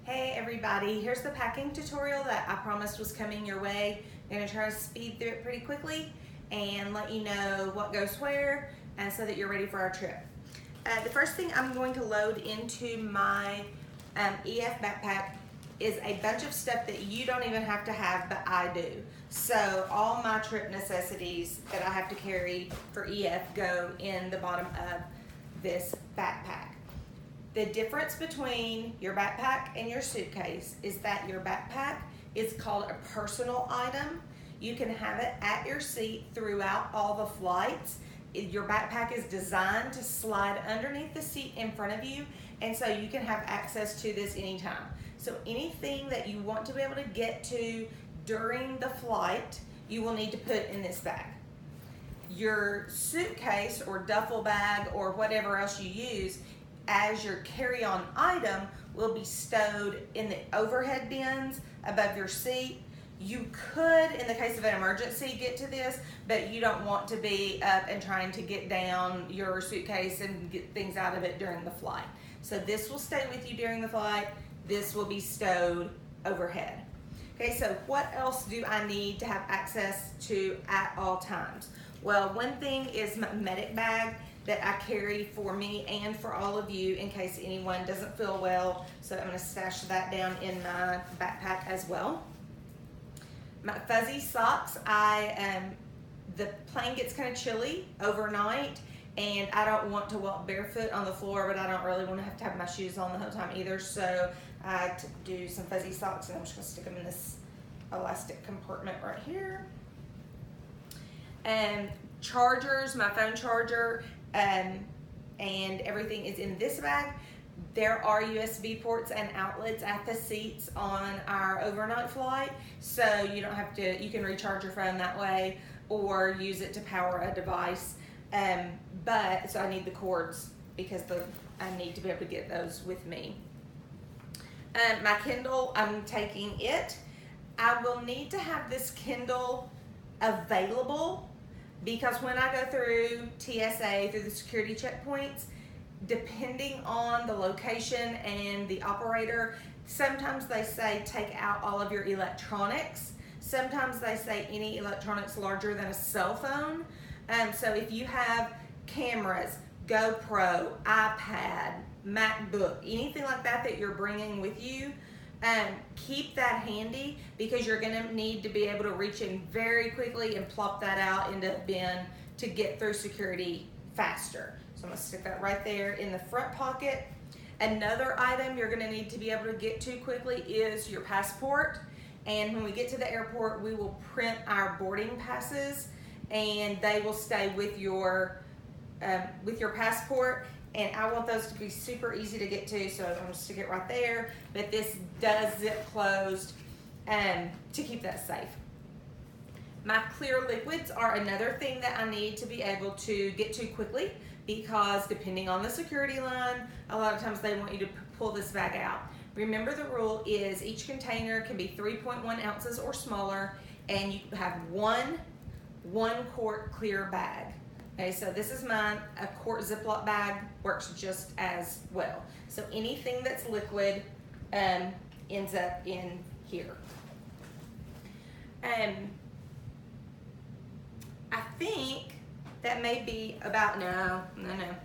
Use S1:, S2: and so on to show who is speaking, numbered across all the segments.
S1: Hey everybody, here's the packing tutorial that I promised was coming your way. I'm going to try to speed through it pretty quickly and let you know what goes where and so that you're ready for our trip. The first thing I'm going to load into my EF backpack is a bunch of stuff that you don't even have to have, but I do. So all my trip necessities that I have to carry for EF go in the bottom of this backpack. The difference between your backpack and your suitcase is that your backpack is called a personal item. You can have it at your seat throughout all the flights. Your backpack is designed to slide underneath the seat in front of you, and so you can have access to this anytime. So anything that you want to be able to get to during the flight, you will need to put in this bag. Your suitcase or duffel bag or whatever else you use as your carry-on item will be stowed in the overhead bins above your seat. You could, in the case of an emergency, get to this, but you don't want to be up and trying to get down your suitcase and get things out of it during the flight. So this will stay with you during the flight. This will be stowed overhead. Okay, so what else do I need to have access to at all times? Well, one thing is my medic bag that I carry for me and for all of you in case anyone doesn't feel well. So I'm going to stash that down in my backpack as well. My fuzzy socks, the plane gets kind of chilly overnight and I don't want to walk barefoot on the floor, but I don't really want to have my shoes on the whole time either. So I do some fuzzy socks and I'm just going to stick them in this elastic compartment right here. And chargers, my phone charger, and everything is in this bag. There are USB ports and outlets at the seats on our overnight flight, so you don't have to, you can recharge your phone that way or use it to power a device. So I need the cords because I need to be able to get those with me. My Kindle, I'm taking it. I will need to have this Kindle available because when I go through TSA, through the security checkpoints, depending on the location and the operator, sometimes they say take out all of your electronics. Sometimes they say any electronics larger than a cell phone. So if you have cameras, GoPro, iPad, MacBook, anything like that that you're bringing with you, keep that handy because you're going to need to be able to reach in very quickly and plop that out into the bin to get through security faster. So I'm going to stick that right there in the front pocket. Another item you're going to need to be able to get to quickly is your passport. And when we get to the airport, we will print our boarding passes and they will stay with your passport. And I want those to be super easy to get to, so I'm going to stick it right there. But this does zip closed to keep that safe. My clear liquids are another thing that I need to be able to get to quickly because depending on the security line, a lot of times they want you to pull this bag out. Remember the rule is each container can be 3.1 ounces or smaller and you have one quart clear bag. Okay, so this is mine. A quart Ziploc bag works just as well. So anything that's liquid ends up in here. I think that may be about, no,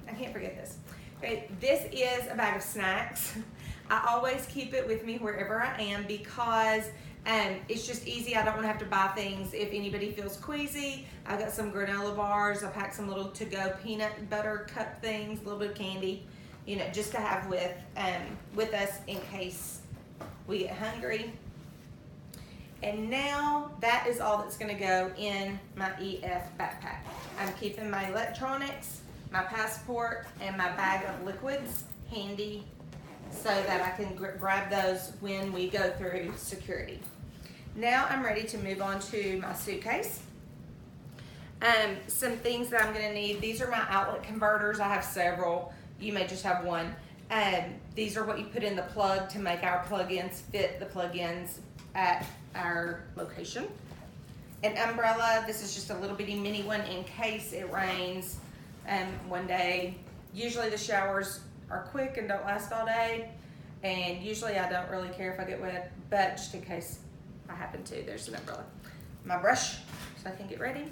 S1: I can't forget this. Okay, this is a bag of snacks. I always keep it with me wherever I am because it's just easy. I don't want to have to buy things if anybody feels queasy. I got some granola bars. I packed some little to-go peanut butter cup things, a little bit of candy, you know, just to have with us in case we get hungry. And now that is all that's going to go in my EF backpack. I'm keeping my electronics, my passport, and my bag of liquids handy so that I can grab those when we go through security. Now I'm ready to move on to my suitcase. Some things that I'm going to need. These are my outlet converters. I have several. You may just have one. These are what you put in the plug to make our plug-ins fit the plug-ins at our location. An umbrella. This is just a little bitty mini one in case it rains one day. Usually the showers are quick and don't last all day. And usually I don't really care if I get wet, but just in case I happen to, there's an umbrella. My brush, so I can get ready.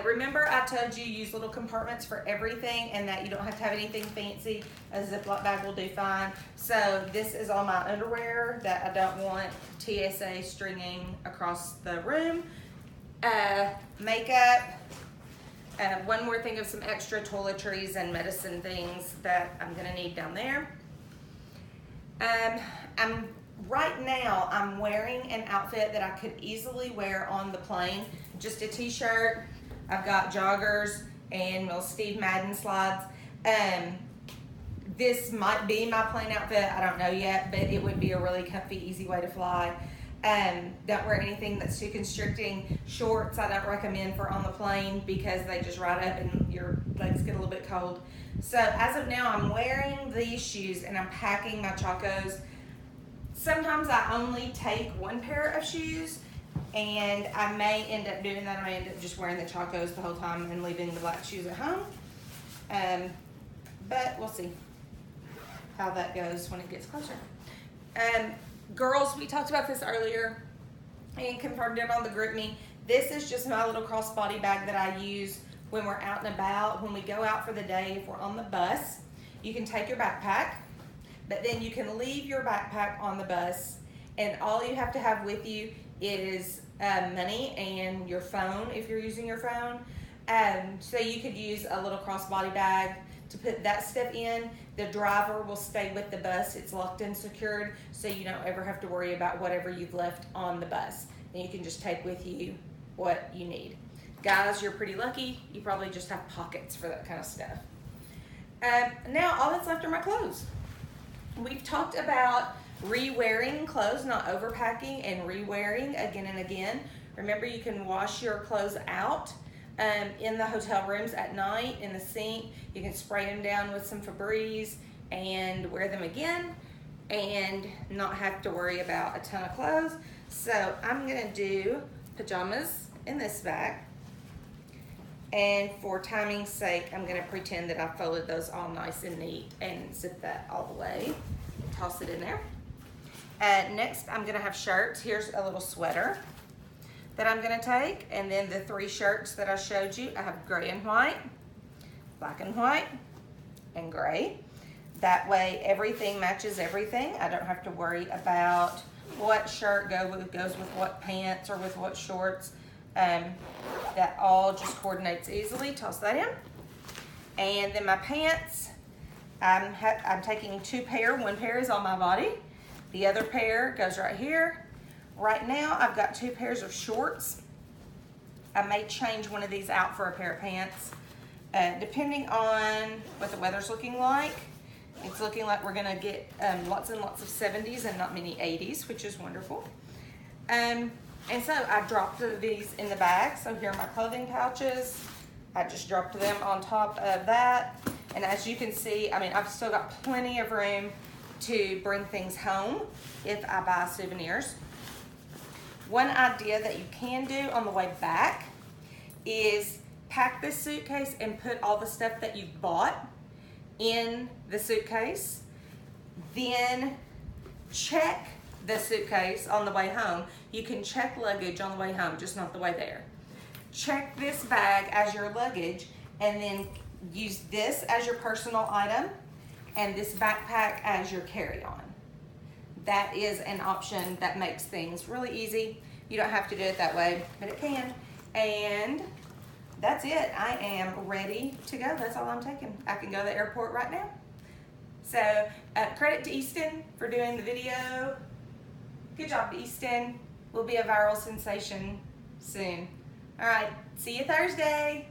S1: Remember I told you use little compartments for everything and that you don't have to have anything fancy. A Ziploc bag will do fine. So this is all my underwear that I don't want TSA stringing across the room. Makeup. One more thing of some extra toiletries and medicine things that I'm gonna need down there. Right now I'm wearing an outfit that I could easily wear on the plane. Just a t-shirt. I've got joggers and little Steve Madden slides. This might be my plane outfit, I don't know yet, but it would be a really comfy, easy way to fly. Don't wear anything that's too constricting. Shorts I don't recommend for on the plane because they just ride up and your legs get a little bit cold. So as of now, I'm wearing these shoes and I'm packing my Chacos. Sometimes I only take one pair of shoes and I may end up doing that. I may end up just wearing the Chacos the whole time and leaving the black shoes at home. But we'll see how that goes when it gets closer. Girls, we talked about this earlier and confirmed it on the GroupMe. This is just my little crossbody bag that I use when we're out and about, when we go out for the day, if we're on the bus. You can take your backpack, but then you can leave your backpack on the bus and all you have to have with you is money and your phone if you're using your phone. So you could use a little crossbody bag to put that stuff in. The driver will stay with the bus. It's locked and secured, so you don't ever have to worry about whatever you've left on the bus. And you can just take with you what you need. Guys, you're pretty lucky. You probably just have pockets for that kind of stuff. Now, all that's left are my clothes. We've talked about re-wearing clothes, not overpacking, and re-wearing again and again. Remember, you can wash your clothes out in the hotel rooms at night in the sink. You can spray them down with some Febreze and wear them again and not have to worry about a ton of clothes. So I'm gonna do pajamas in this bag. And for timing's sake, I'm gonna pretend that I folded those all nice and neat and zip that all the way. Toss it in there. Next, I'm gonna have shirts. Here's a little sweater that I'm gonna take, and then the 3 shirts that I showed you. I have gray and white, black and white, and gray. That way everything matches everything. I don't have to worry about what shirt goes with what pants or with what shorts. That all just coordinates easily. Toss that in. And then my pants, I'm taking 2 pair. One pair is on my body. The other pair goes right here. Right now, I've got 2 pairs of shorts. I may change one of these out for a pair of pants, depending on what the weather's looking like. It's looking like we're gonna get lots and lots of 70s and not many 80s, which is wonderful. And so I dropped these in the bag. So here are my clothing pouches. I just dropped them on top of that. And as you can see, I mean, I've still got plenty of room to bring things home if I buy souvenirs. One idea that you can do on the way back is pack this suitcase and put all the stuff that you've bought in the suitcase. Then check the suitcase on the way home. You can check luggage on the way home, just not the way there. Check this bag as your luggage and then use this as your personal item and this backpack as your carry-on. That is an option that makes things really easy. You don't have to do it that way, but it can. And that's it. I am ready to go. That's all I'm taking. I can go to the airport right now. So credit to Easton for doing the video. Good job, Easton. We'll be a viral sensation soon. All right, see you Thursday.